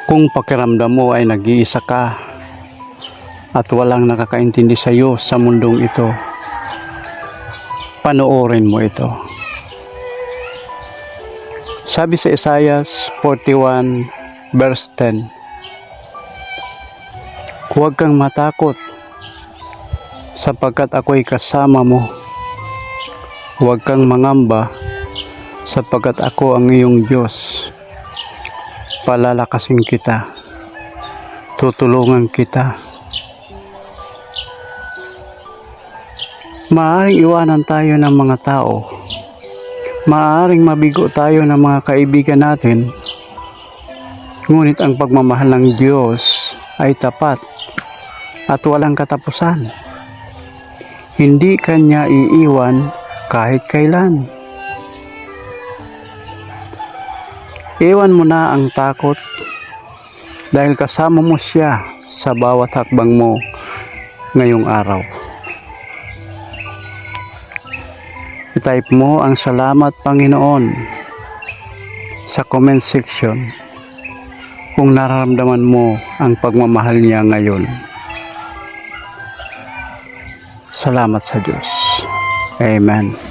Kung pakiramdam mo ay nag-iisa ka at walang nakakaintindi sa iyo sa mundong ito, panoorin mo ito. Sabi sa Isaiah 41 verse 10, huwag kang matakot sapagkat ako'y kasama mo. Huwag kang mangamba sapagkat ako ang iyong Diyos. Palalakasin kita, tutulungan kita. Maaaring iwanan tayo ng mga tao, maaaring mabigo tayo ng mga kaibigan natin, ngunit ang pagmamahal ng Diyos ay tapat at walang katapusan. Hindi Kanya iiwan kahit kailan. Iwan mo na ang takot dahil kasama mo siya sa bawat hakbang mo ngayong araw. I-type mo ang salamat Panginoon sa comment section kung nararamdaman mo ang pagmamahal niya ngayon. Salamat sa Diyos. Amen.